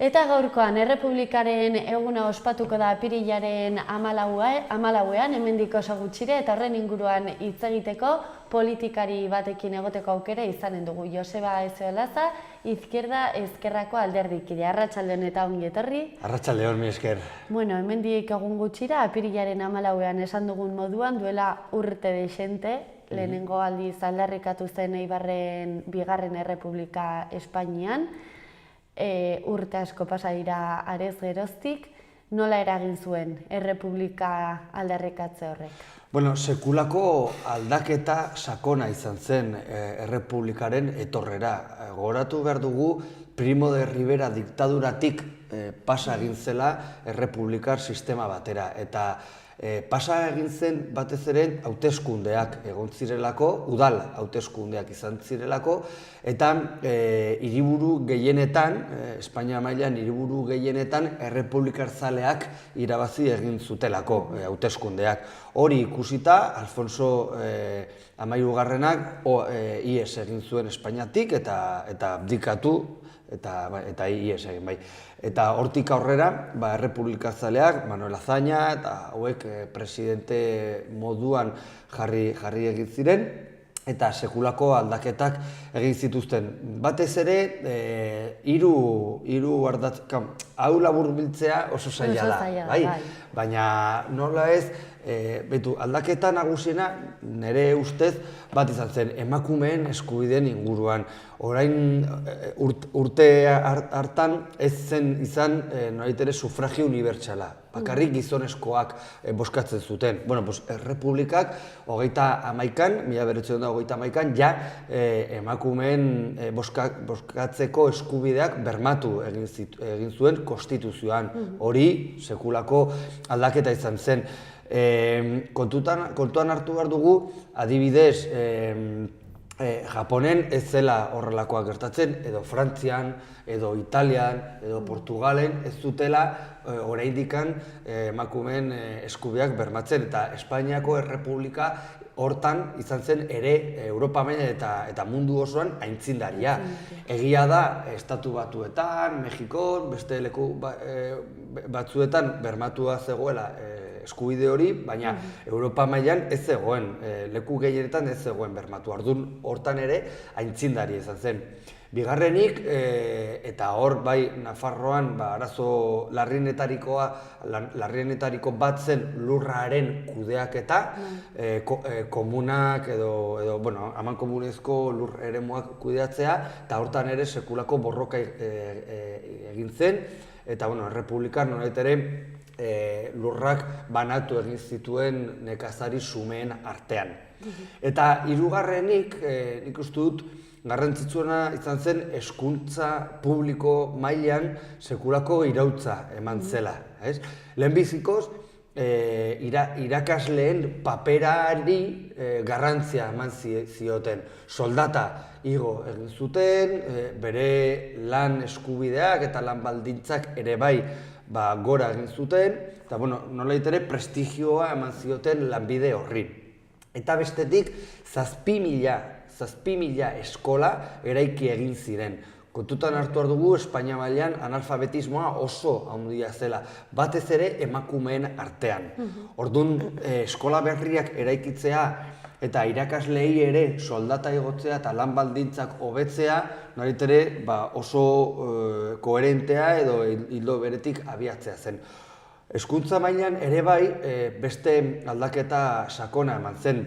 Eta gaurkoan, Errepublikaren eguna ospatuko da apirilaren 14ean, hemendik oso gutxire, eta horren inguruan hitz egiteko politikari batekin egoteko aukera izanen dugu. Joseba Ezeolaza, Izquierda Ezkerrako alderdikide. Arratsaldeon eta ongi etorri. Arratsaldeon, mi esker. Bueno, hemendik egun gutxira, apirilaren 14ean esan dugun moduan, duela urte dexente, lehenengo aldiz aldarrikatu zen Eibarren bigarren Errepublika Espainian. Urte asko pasa dira arez geroztik, nola eragin zuen Errepublika aldarrikatze horrek? Bueno, sekulako aldaketa sakona izan zen Errepublikaren etorrera. Gogoratu behar dugu, Primo de Rivera diktaduratik pasa egin zela Errepublikar sistema batera. Eta pasa egin zen batez ere hauteskundeak egon zirelako, udal hauteskundeak izan zirelako, eta hiriburu gehienetan, Espainia mailan hiriburu gehienetan errepublikarzaleak irabazi egin zutelako hauteskundeak. Hori ikusita, Alfonso Hamahirugarrenak ihes egin zuen Espainiatik eta abdikatu eta ihes egin bai. Eta hortik aurrera, errepublikazaleak, Manuel Azaña eta hauek presidente moduan jarri egin ziren, eta sekulako aldaketak egin zituzten. Batez ere, hiru ardatz, hau laburbiltzea oso zaila da, bai? Baina nola ez, aldaketa nagusiena nire ustez bat izan zen emakumeen eskubideen inguruan. Orain urte hartan ez zen izan nolaitere sufragio unibertsala. Bakarrik gizonezkoak bozkatzen zuten. Bueno, Errepublikak 31an, 1931an, ja emakumeen bozkatzeko eskubideak bermatu egin zuen konstituzioan. Hori sekulako aldaketa izan zen. Kontuan hartu behar dugu, adibidez, Japonen ez zela horrelakoak gertatzen, edo Frantzian, edo Italian, edo Portugalen ez zutela oraindikan emakumeen eskubideak bermatzen, eta Espainiako Errepublika hortan izan zen ere Europa mailan eta mundu osoan aitzindaria. Egia da, Estatu Batuetan, Mexikon, beste leku batzuetan bermatua zegoela eskubide hori, baina Europa mailan ez zegoen, leku gehienetan ez zegoen bermatu. Orduan hortan ere aitzindari izan zen. Bigarrenik, eta hor bai Nafarroan arazo larrienetariko bat zen lurraren kudeaketa, komunak edo amankomunezko lur eremuak kudeatzea, eta hortan ere sekulako borroka egin zen, eta Errepublikan nolait ere lurrak banatu egin zituen nekazari xumeen artean. Eta hirugarrenik, nik uste dut, garrantzitsuena izan zen hezkuntza publiko mailan sekulako iraultza eman zela. Lehenbizikoz, irakasleen paperari garrantzia eman zioten. Soldata igo egin zuten, bere lan eskubideak eta lan baldintzak ere bai gora egin zuten, eta nolait ere prestigioa eman zioten lanbide horri. Eta bestetik, 7.000 eskola eraiki egin ziren. Kontutan hartu behar dugu, Espainia mailan analfabetismoa oso handia zela, batez ere emakumeen artean. Orduan, eskola berriak eraikitzea eta irakaslei ere soldata igotzea eta lan baldintzak hobetzea, nolait ere oso koherentea edo ildo beretik abiatzea zen. Hezkuntza mailan ere bai beste aldaketa sakona eman zen,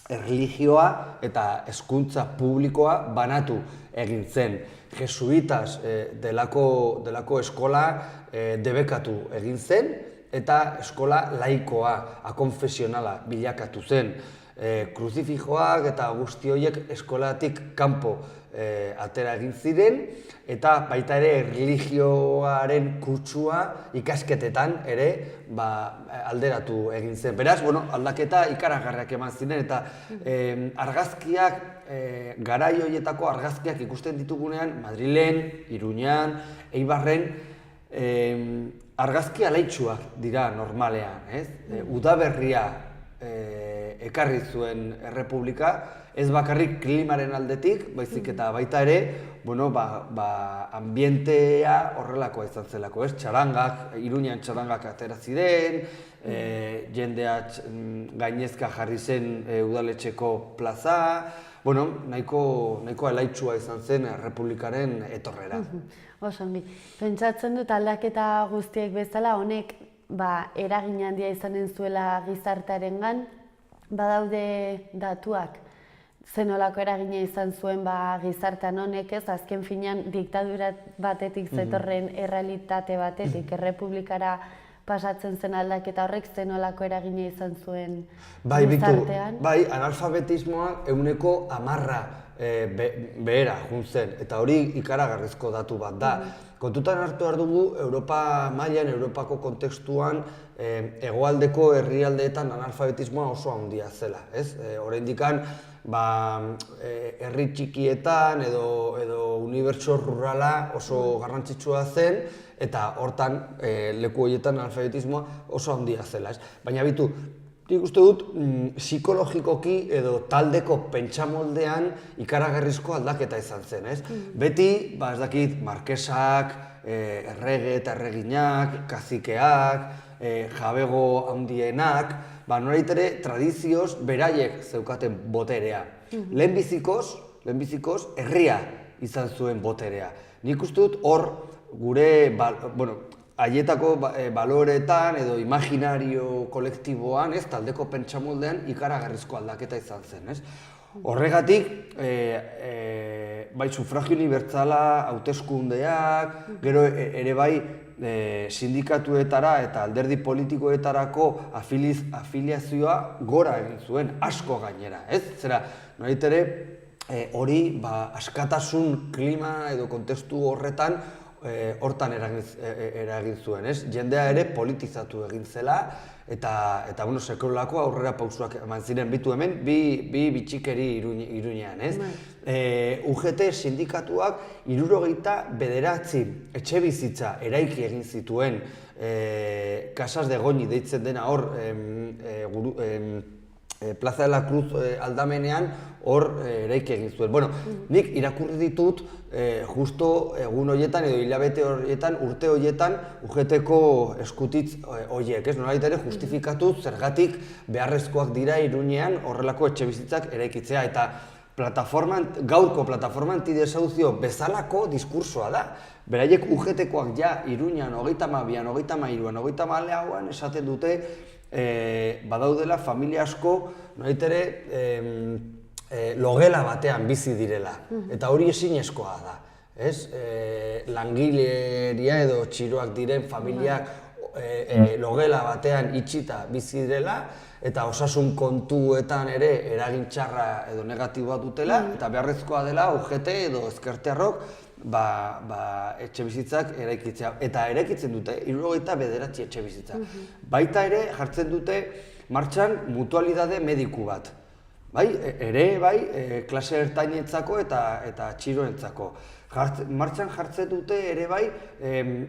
erlijioa eta hezkuntza publikoa banatu egin zen. Jesuitas delako eskola debekatu egin zen eta eskola laikoa, akonfesionala bilakatu zen. Kruzifijoak eta guzti horiek eskolatik kanpo atera egin ziren, eta baita ere erlijioaren kutsua ikasketetan ere alderatu egin zen. Beraz, aldaketa ikaragarriak eman ziren, eta argazkiak, garai horietako argazkiak ikusten ditugunean, Madrilen, Iruñan, Eibarren, argazki alaitsuak dira normalean. Udaberria ekarri zuen errepublika, ez bakarrik klimaren aldetik, baizik eta baita ere, ambientea horrelakoa izan zelako, ez? Txarangak, Iruñan txarangak atera ziren, jendea gainezka jarri zen udaletxeko plaza, nahiko alaitsua izan zen errepublikaren etorrera. Oso ongi. Pentsatzen dut aldaketa guztiek bezala, honek eragin handia izanen zuela gizartearengan, badaude datuak. Zenolako eragina izan zuen gizartean honek, ez? Azken finean diktadura batetik zetorren errealitate batetik, errepublikara pasatzen zen aldaketa horrek zenolako eragina izan zuen gizartean. Bai, analfabetismoa 10% behera jun zen, eta hori ikaragarrizko datu bat da. Kontutan hartu behar dugu, Europa mailan, Europako kontekstuan, hegoaldeko herrialdeetan analfabetismoa oso handia zela, ez? Oraindikan, herri txikietan edo unibertso rurala oso garrantzitsua zen, eta hortan leku horietan analfabetismoa oso handia zela, ez? Baina bitu, nik uste dut, psikologikoki edo taldeko pentsamoldean ikaragarrizko aldaketa izan zen, ez? Beti, ez dakit, markesak, errege eta erreginak, kazikeak, jabego handienak, nolait ere tradizioz beraiek zeukaten boterea. Lehenbizikoz, herria izan zuen boterea. Nik uste dut hor gure, haietako baloreetan edo imaginario kolektiboan, ez, taldeko pentsamoldean ikaragarrizko aldaketa izan zen, ez? Horregatik, bai, sufragio unibertsala, hauteskundeak, gero ere bai, sindikatuetara eta alderdi politikoetarako afiliazioa gora egin zuen, asko gainera, ez? Zera, nolait ere, hori askatasun klima edo kontestu horretan hortan eragin zuen, ez? Jendea ere politizatu egin zela, eta sekulako aurrera pausuak eman ziren, bitu hemen, bi bitxikeri Iruñean, ez? UGT sindikatuak 79 etxe bizitza eraiki egin zituen, Casas de Goñi deitzen dena hor, Plaza de la Cruz aldamenean hor eraiki egin zuen. Bueno, nik irakurri ditut justo egun horietan edo hilabete horietan, urte horietan UGT-ko eskutitz horiek, ez? Nolait ere justifikatu zergatik beharrezkoak dira Iruñean horrelako etxebizitzak eraikitzea, eta gaurko plataforma antidesauzio bezalako diskursoa da. Beraiek UGT-koak ja Iruñean 32an, 33an, 34an esaten dute badaudela familia asko, nolait ere, logela batean bizi direla, eta hori ezinezkoa da, ez? Langileria edo txiroak diren familiak logela batean itxita bizi direla, eta osasun kontuetan ere eragin txarra edo negatiboa dutela, eta beharrezkoa dela UGT edo ezkertiarrok etxebizitzak eraikitzea. Eta eraikitzen dute 79 etxebizitza. Baita ere jartzen dute martxan mutualidade mediku bat. Klase ertainetzako eta txiroentzako. Martxan jartzen dute ere bai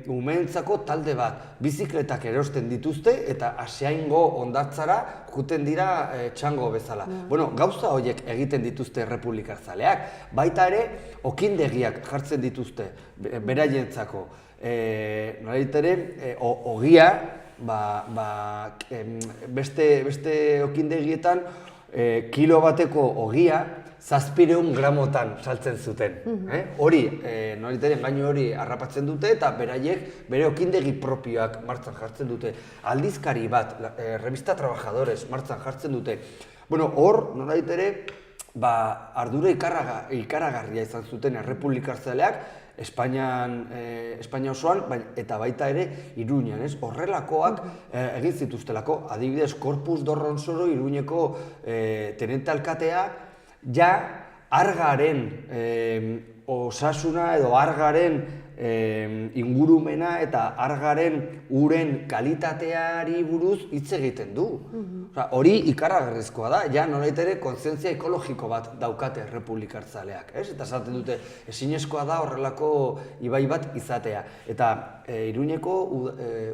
umeentzako talde bat. Bizikletak erosten dituzte eta Asiaingo hondartzara juten dira txango bezala. Gauza horiek egiten dituzte errepublikazaleak. Baita ere, okindegiak jartzen dituzte beraientzako. Nolait ere, ogia, beste okindegietan kilo bateko ogia 700 gramotan saltzen zuten. Hori, nolait ere, engainu hori harrapatzen dute eta beraiek bere okindegi propioak martxan jartzen dute. Aldizkari bat, Revista Trabajadores martxan jartzen dute. Hor, nolait ere, ardura ikaragarria izan zuten errepublikazaleak Espainia osoan, eta baita ere Iruñan, ez? Horrelakoak egin zituztelako, adibidez, Corpus Dorronsoro Iruñeko tenente alkatea, ja argaren osasuna edo argaren ingurumena eta argaren uren kalitateari buruz hitz egiten du. Hori ikaragarrizkoa da, ja nolait ere kontzientzia ekologiko bat daukate errepublikartzaleak, ez? Eta esaten dute, ezinezkoa da horrelako ibai bat izatea. Eta Iruñeko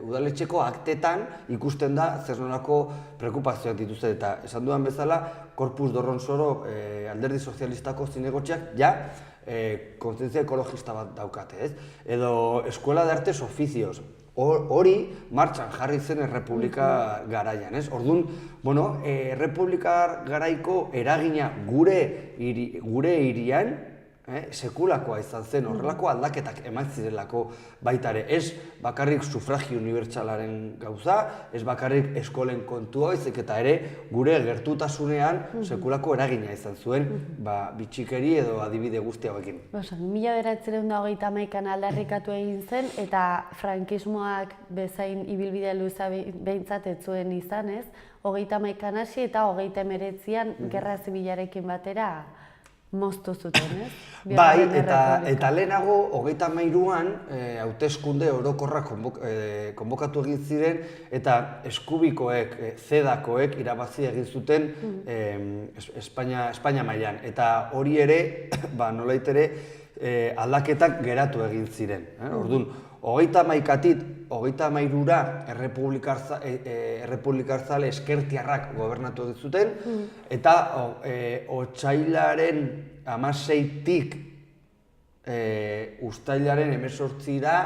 udaletxeko aktetan ikusten da zer nolako preokupazioak dituzte. Eta esan dudan bezala, Corpus Dorronsoro alderdi sozialistako zinegotziak ja kontzientzia ekologista bat daukate, ez? Edo Escuela de Artes Oficios, hori martxan jarri zen Errepublika garaian, ez? Orduan, bueno, Errepublika garaiko eragina gure hirian sekulakoa izan zen, horrelako aldaketak eman zirelako baita ere. Ez bakarrik sufragio unibertsalaren gauza, ez bakarrik eskolen kontua baizik eta ere gure gertutasunean sekulako eragina izan zuen bitxikeri edo adibide guzti hauekin. 1931an aldarrikatu egin zen eta frankismoak bezain ibilbide luza behintzat ez zuen izan, ez? 31an hasi eta 39an gerra zibilarekin batera moztu zuten, ez? Bai, eta lehenago, 33an, hauteskunde orokorrak konbokatu egin ziren eta eskubikoek, zedakoek irabazi egin zuten Espainia mailan. Eta hori ere, nolait ere, aldaketak geratu egin ziren. Orduan, 33ra errepublikarzale eskertiarrak gobernatu egin zuten, eta otsailaren 16tik uztailaren 18ra,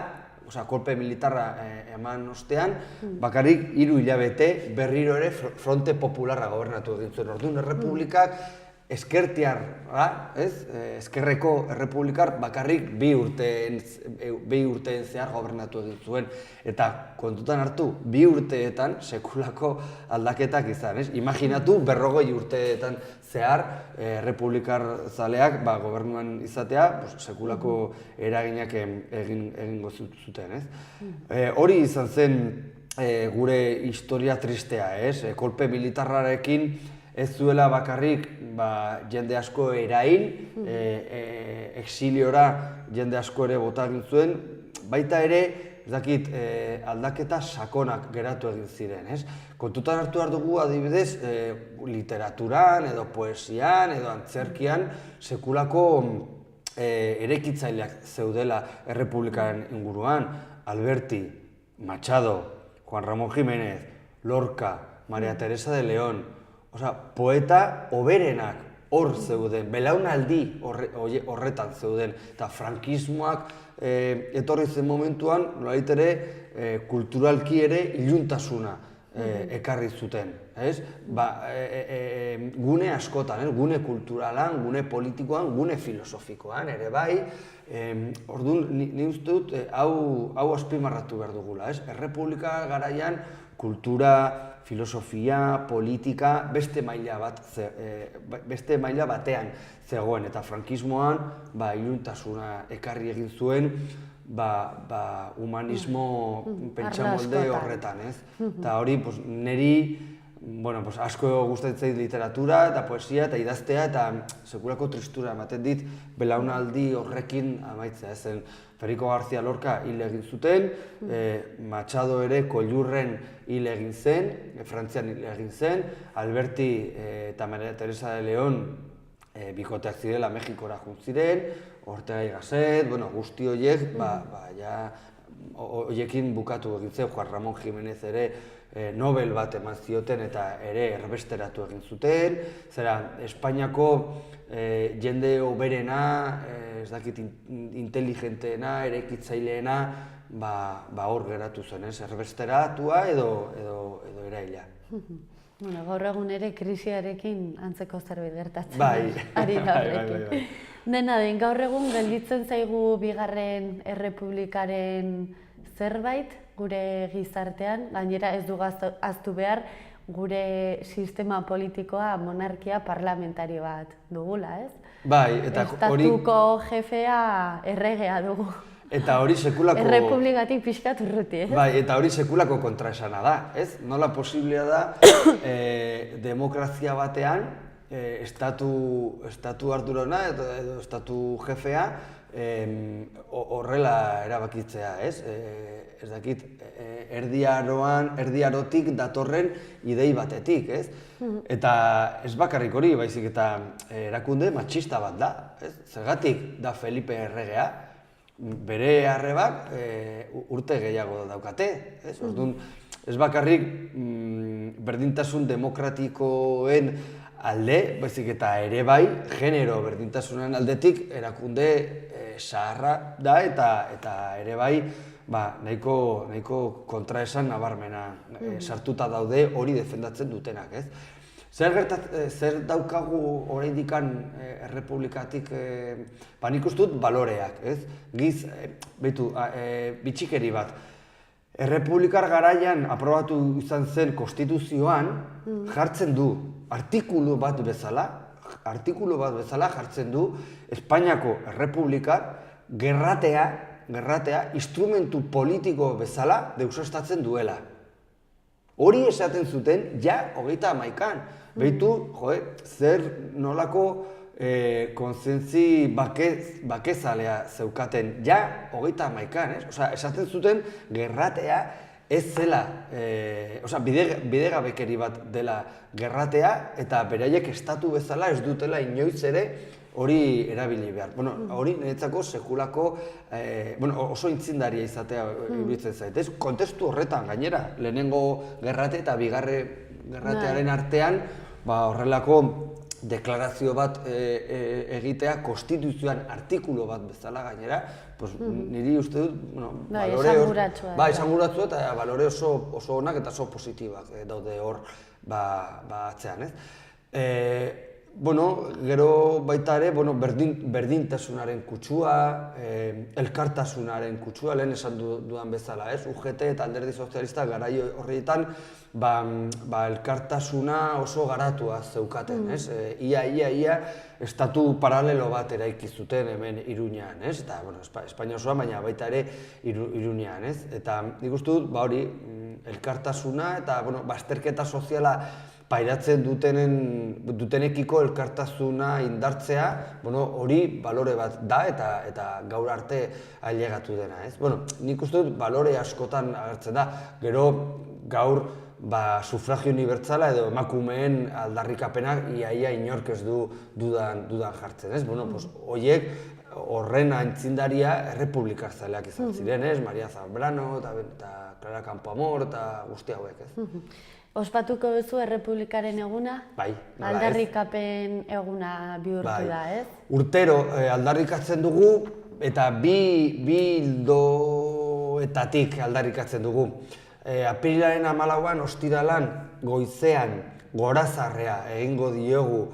kolpe militarra eman ostean, bakarrik 3 hilabete berriro ere Fronte Popularra gobernatu egin zuen. Orduan, errepublikak eskertiarra, eskerreko errepublikar bakarrik 2 urteen zehar gobernatu egin zuen. Eta kontutan hartu, 2 urteetan sekulako aldaketak izan. Imaginatu 40 urteetan zehar errepublikar zaleak gobernuan izatea sekulako eraginak egingo zuten. Hori izan zen gure historia tristea, kolpe militarrarekin ez zuela bakarrik jende asko erail, exiliora jende asko ere bota egin zuen, baita ere, ez dakit, aldaketa sakonak geratu egin ziren, ez? Kontutan hartu behar dugu adibidez, literaturan, edo poesian, edo antzerkian, sekulako eraikitzaileak zeudela errepublikaren inguruan. Alberti, Machado, Juan Ramón Jiménez, Lorca, María Teresa de León, poeta oberenak hor zeuden, belaunaldi horretan zeuden, eta frankismoak etorri zen momentuan, nolait ere, kulturalki ere iluntasuna ekarri zuten. Gune askotan, gune kulturalan, gune politikoan, gune filosofikoan ere bai. Orduan, ni uste dut, hau azpimarratu behar dugula. Errepublika garaian kultura, filosofia, politika, beste maila batean zegoen. Eta frankismoan iluntasuna ekarri egin zuen humanismo pentsamolde horretan. Eta hori, niri asko gustatzen zait literatura eta poesia eta idaztea eta sekulako tristura ematen dit belaunaldi horrekin amaitzea. Federico García Lorca hil egin zuten, Machado ere Kollurren hil egin zen, Frantzian hil egin zen, Alberti eta María Teresa de León bikoteak zirela Mexikora joan ziren, Ortega y Gasset, guzti horiek, horiekin bukatu egin zen, Juan Ramón Jiménez ere Nobel bat eman zioten eta ere erbesteratu egin zuten. Zera, Espainiako jende oberena, ez dakit inteligenteena, eraikitzaileena, hor geratu zen, erbesteratua edo eraila. Gaur egun ere krisiarekin antzeko zerbait gertatzen. Bai. Ari da horrekin. Dena den, gaur egun gelditzen zaigu bigarren errepublikaren zerbait gure gizartean, gainera ez dugu ahaztu behar gure sistema politikoa monarkia parlamentario bat dugula, ez? Bai, eta hori... Estatuko jefea erregea dugu. Eta hori sekulako... Errepublikatik pixkat urruti, ez? Bai, eta hori sekulako kontraesana da, ez? Nola posiblea da demokrazia batean estatu ardurona edo estatu jefea horrela erabakitzea, ez? Ez dakit, erdiarotik datorren idei batetik, ez? Eta ez bakarrik hori, baizik eta erakunde matxista bat da, ez? Zergatik da Felipe erregea, bere arrebak urte gehiago daukate, ez? Orduan, ez bakarrik berdintasun demokratikoen alde, baizik eta ere bai, genero berdintasunen aldetik erakunde zaharra da eta ere bai nahiko kontraesan nabarmena sartuta daude hori defendatzen dutenak, ez? Zer daukagu oraindikan errepublikatik, nik uste dut baloreak, ez? Giz, bitxikeri bat. Errepublikar garaian aprobatu izan zen konstituzioan jartzen du artikulu bat bezala jartzen du Espainiako Errepublikak gerratea instrumentu politiko bezala deuseztatzen duela. Hori esaten zuten ja 31an. Behitu, zer nolako konzientzi bakezalea zeukaten ja 31an, ez? Osea, esaten zuten gerratea ez zela, bidegabekeri bat dela gerratea eta beraiek estatu bezala ez dutela inoiz ere hori erabili behar. Hori niretzako sekulako, oso intzindaria izatea iruditzen zait, ez? Kontestu horretan gainera, lehenengo gerrate eta bigarre gerratearen artean, horrelako deklarazio bat egitea, konstituzioan artikulu bat bezala gainera, niri uste dut, esanguratsua eta balore oso onak eta oso positibak daude hor atzean, ez? Gero baita ere, berdintasunaren kutsua, elkartasunaren kutsua, lehen esan dudan bezala, ez? UGT eta Alderdi Sozialista garai horretan elkartasuna oso garatua zeukaten, ez? Ia estatu paralelo bat eraiki zuten hemen Iruñean, ez? Eta, Espainia osoan, baina baita ere Iruñean, ez? Eta nik uste dut, hori, elkartasuna eta, bazterketa soziala pairatzen dutenekiko elkartasuna indartzea, hori balore bat da eta gaur arte ailegatu dena, ez? Nik uste dut balore askotan agertzen da, gero gaur sufragio unibertsala edo emakumeen aldarrikapenak iaia inork ez du dudan jartzen, ez? Horiek horren aintzindaria errepublikarzaleak izan ziren, ez? Maria Zambrano eta Clara Campoamor eta guzti hauek, ez? Ospatuko duzu Errepublikaren eguna? Bai. Aldarrikapen eguna bihurtu da, ez? Urtero aldarrikatzen dugu eta bi ildoetatik aldarrikatzen dugu. Apirilaren 14an ostiralan goizean gorazarrea egingo diogu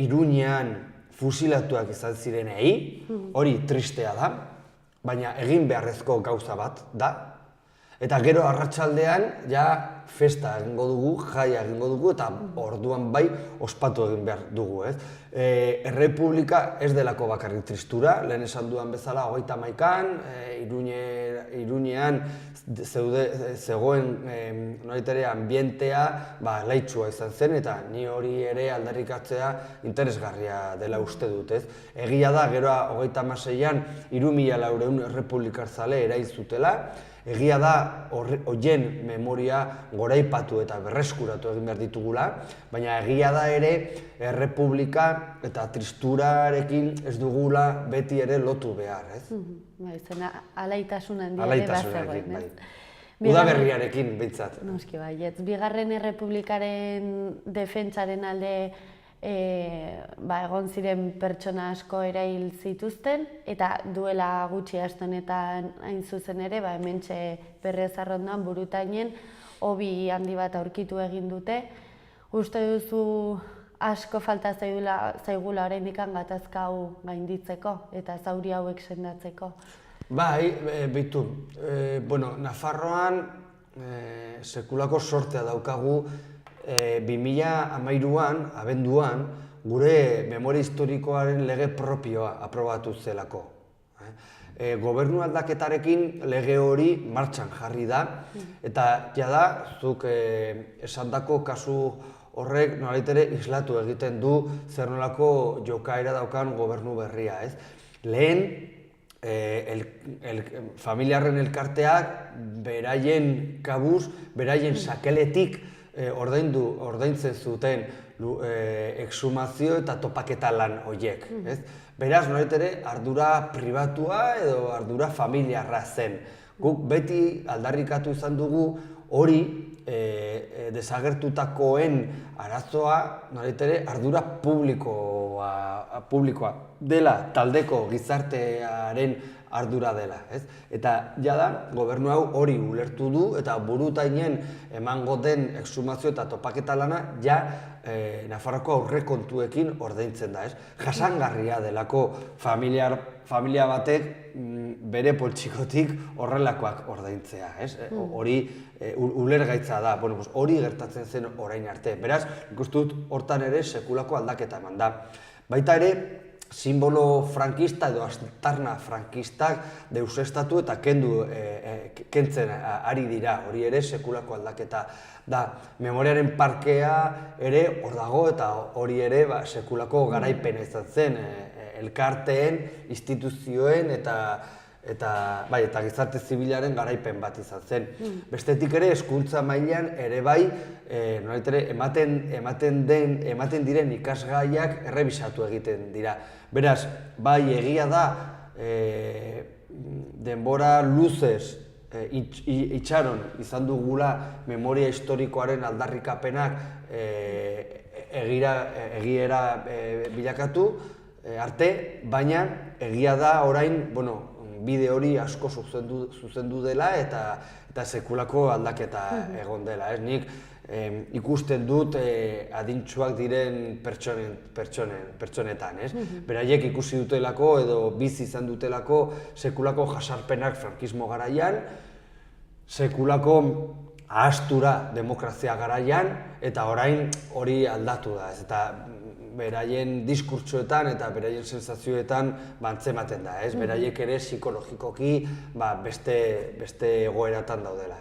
Iruñean fusilatuak izan zirenei, hori tristea da, baina egin beharrezko gauza bat da. Eta gero arratsaldean ja festa egingo dugu, jaia egingo dugu eta orduan bai ospatu egin behar dugu, ez? Errepublika ez delako bakarrik tristura, lehen esan dudan bezala 31an, Iruñean zegoen ambientea laitsua izan zen eta ni hori ere aldarrikatzea interesgarria dela uste dut, ez? Egia da, gero 36an 3.400 errepublikarzale erail zutela, egia da horien memoria goraipatu eta berreskuratu egin behar ditugula, baina egia da ere errepublika eta tristurarekin ez dugula beti ere lotu behar, ez? Zena alaitasun handia ere bazegoen, ez? Udaberriarekin behintzat. Noski baietz, bigarren errepublikaren defentsaren alde egon ziren pertsona asko erail zituzten, eta duela gutxi aste honetan hain zuzen ere, hementxe Berriozarrondan Burutainen hobi handi bat aurkitu egin dute. Uste duzu asko falta zaigula oraindik gatazka hau gainditzeko eta zauri hauek sendatzeko? Bai, behitu. Nafarroan sekulako sortea daukagu 2013an, abenduan, gure memoria historikoaren lege propioa aprobatu zelako. Gobernu aldaketarekin lege hori martxan jarri da, eta jada, zuk esandako kasu horrek nolait ere islatu egiten du zer nolako jokaera daukan gobernu berria, ez? Lehen, familiarren elkarteak beraien kabuz, beraien sakeletik ordaintzen zuten exhumazio eta topaketa lan horiek. Beraz, noret ere, ardura pribatua edo ardura familiarra zen. Guk beti aldarrikatu izan dugu hori desagertutakoen arazoa, noret ere, ardura publikoa dela, taldeko gizartearen ardura dela. Eta jada, gobernu hau hori ulertu du eta burutainen emango den exhumazio eta topaketa lana ja Nafarroako aurrekontuekin ordaintzen da. Jasangarria delako familia batek bere poltsikotik horrelakoak ordaintzea. Hori ulergaitza da, hori gertatzen zen orain arte. Beraz, ikusten dut hortan ere sekulako aldaketa eman da. Baita ere, simbolo frankista edo aztarna frankistak deusestatu eta kentzen ari dira, hori ere sekulako aldaketa da. Memoriaren parkea ere hor dago eta hori ere sekulako garaipena izan zen, elkarteen, instituzioen eta gizarte zibilaren garaipen bat izan zen. Bestetik ere, hezkuntza mailan ere bai, ematen diren ikasgaiak errebisatu egiten dira. Beraz, bai egia da, denbora luzez itxaron izan dugula memoria historikoaren aldarrikapenak egiera bilakatu arte, baina egia da orain, bide hori asko zuzendu dela eta sekulako aldaketa egon dela. Nik ikusten dut adintsuak diren pertsonetan. Beraiek ikusi dutelako edo bizi izan dutelako sekulako jasarpenak frankismo garaian, sekulako ahastura demokrazia garaian, eta orain hori aldatu da. Eta beraien diskurtsoetan eta beraien sensazioetan antzematen da. Beraiek ere psikologikoki beste egoeratan daudela.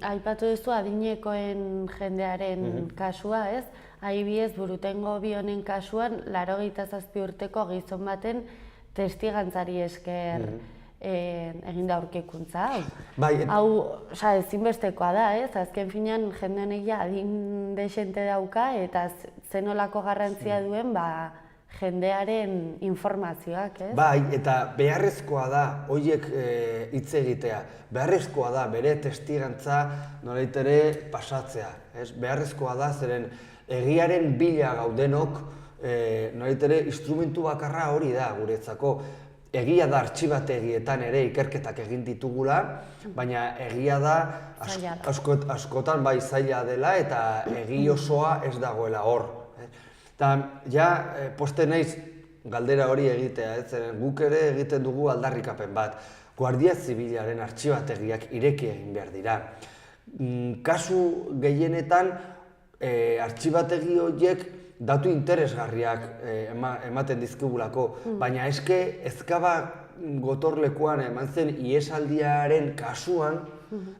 Aipatu duzu adinekoen jendearen kasua, ez? Adibidez, Burutengo bi honen kasuan, 87 urteko gizon baten testigantzari esker egin da aurkikuntza. Hau, ezinbestekoa da, ez? Azken finean, jende honek adin dexente dauka eta zenolako garrantzia duen jendearen informazioak, ez? Bai, eta beharrezkoa da horiek hitz egitea. Beharrezkoa da bere testigantza nolait ere pasatzea. Beharrezkoa da zeren egiaren bila gaudenok nolait ere instrumentu bakarra hori da guretzako. Egia da artxibategietan ere ikerketak egin ditugula, baina egia da askotan bai zaila dela eta egi osoa ez dagoela hor. Eta ja posten naiz galdera hori egitea, guk ere egiten dugu aldarrikapen bat. Guardia Zibilaren artxibategiak ireki egin behar dira. Kasu gehienetan artxibategi horiek datu interesgarriak ematen dizkigulako, baina ezkaba gotorlekuan eman zen ihesaldiaren kasuan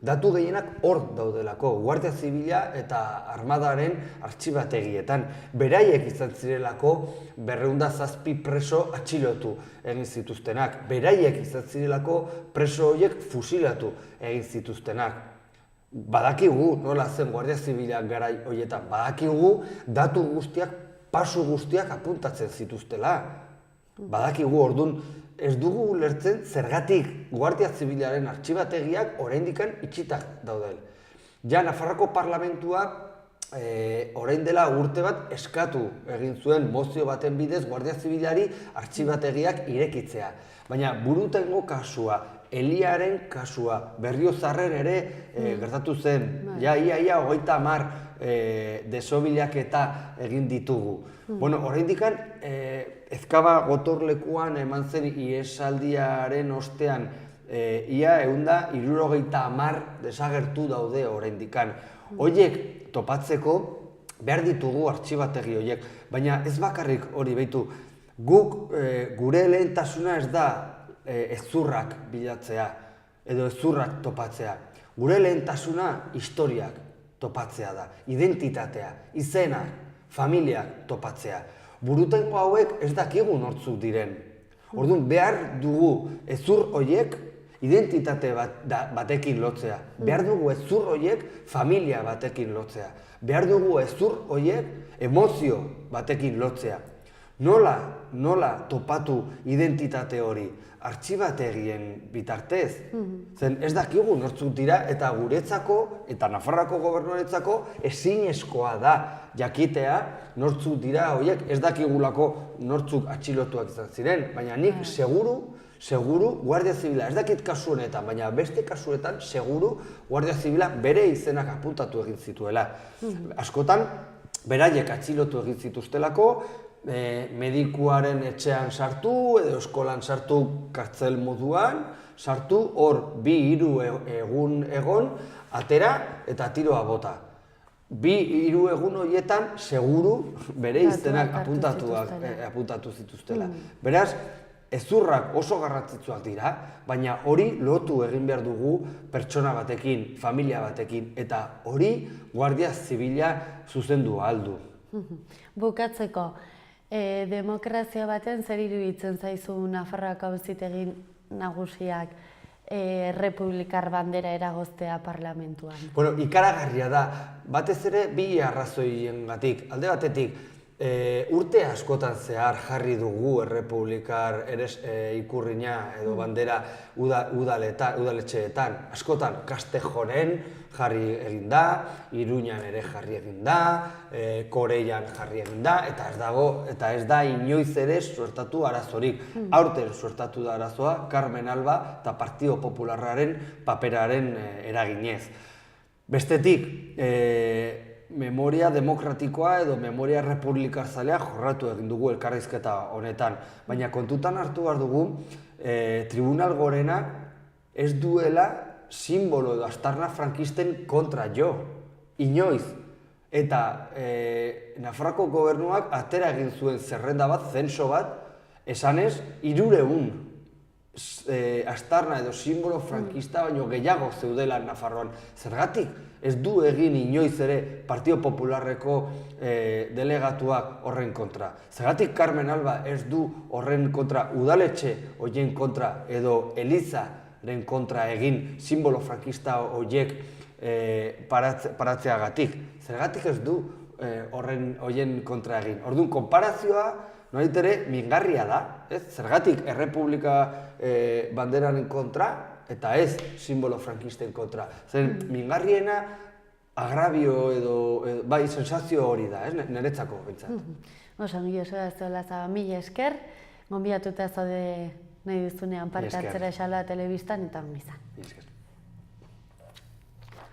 datu gehienak hor daudelako, Guardia Zibila eta Armadaren artxibategietan. Beraiek izan zirelako 207 preso atxilotu egin zituztenak, beraiek izan zirelako preso horiek fusilatu egin zituztenak. Badakigu, nola zen Guardia Zibilak garai horietan, badakigu datu guztiak, pasu guztiak apuntatzen zituztela. Badakigu, orduan, ez dugu ulertzen zergatik Guardia Zibilaren artxibategiak oraindikan itxitak daudel. Ja, Nafarroako Parlamentuak orain dela urte bat eskatu egin zuen mozio baten bidez Guardia Zibilari artxibategiak irekitzea. Baina Burutengo kasua, Eliaren kasua, Berriozarren ere gertatu zen, ia 30 desobilaketa egin ditugu. Oraindikan ezkaba gotorlekuan eman zen ihesaldiaren ostean ia 170 desagertu daude oraindikan. Horiek topatzeko behar ditugu artxibategi horiek, baina ez bakarrik hori behitu. Guk gure lehentasuna ez da ezurrak bilatzea edo ezurrak topatzea. Gure lehentasuna historiak topatzea da, identitatea, izenak, familiak topatzea. Burutengo hauek ez dakigu nortzuk diren. Orduan, behar dugu hezur horiek identitate batekin lotzea. Behar dugu hezur horiek familia batekin lotzea. Behar dugu hezur horiek emozio batekin lotzea. Nola topatu identitate hori? Artxibategien bitartez. Zen ez dakigu nortzuk dira eta guretzako eta Nafarroako gobernuarentzako ezinezkoa da jakitea nortzuk dira horiek, ez dakigulako nortzuk atxilotuak izan ziren, baina nik seguru Guardia Zibila, ez dakit kasu honetan, baina beste kasuetan seguru Guardia Zibila bere izenak apuntatu egin zituela. Askotan, beraiek atxilotu egin zituztelako, medikuaren etxean sartu edo eskolan sartu kartzel moduan, sartu hor 2-3 egun egon, atera eta tiroa bota. 2-3 egun horietan seguru bere izenak apuntatu zituztela. Beraz, hezurrak oso garrantzitsuak dira, baina hori lotu egin behar dugu pertsona batekin, familia batekin, eta hori Guardia Zibila zuzendu ahal du. Bukatzeko, demokrazia baten zer iruditzen zaizu Nafarroako Auzitegi Nagusiak errepublikar bandera eragoztea parlamentuan? Bueno, ikaragarria da, batez ere bi arrazoiengatik. Alde batetik, urte askotan zehar jarri dugu errepublikar ikurrina edo bandera udaletxeetan. Askotan Castejonen jarri egin da, Iruñan ere jarri egin da, Koreian jarri egin da, eta ez da inoiz ere suertatu arazorik. Aurten suertatu da arazoa Carmen Alba eta Partido Popularraren paperaren eraginez. Bestetik, memoria demokratikoa edo memoria republikarzalea jorratu egin dugu elkarrizketa honetan. Baina kontutan hartu behar dugu, Tribunal Gorenak ez duela simbolo edo aztarna frankisten kontra jo. Inoiz. Eta Nafarroako gobernuak atera egin zuen zerrenda bat, zenso bat, esanez 300 aztarna edo simbolo frankista baino gehiago zeudela Nafarroan. Zergatik ez du egin inoiz ere Partido Popularreko delegatuak horren kontra. Zergatik Carmen Alba ez du horren kontra udaletxe horien kontra edo Elizaren kontra egin simbolo frankista horiek paratzeagatik. Zergatik ez du horien kontra egin. Orduan, konparazioa nolait ere mingarria da, zergatik errepublika banderaren kontra eta ez simbolo frankisten kontra. Zer, mingarriena agrabio edo, bai, sensazio hori da, niretzako bintzat. Oso, ongi oso da zola, mila esker, gonbidatuta zaude nahi duzunean parte hartzera esala telebistan eta ongi izan.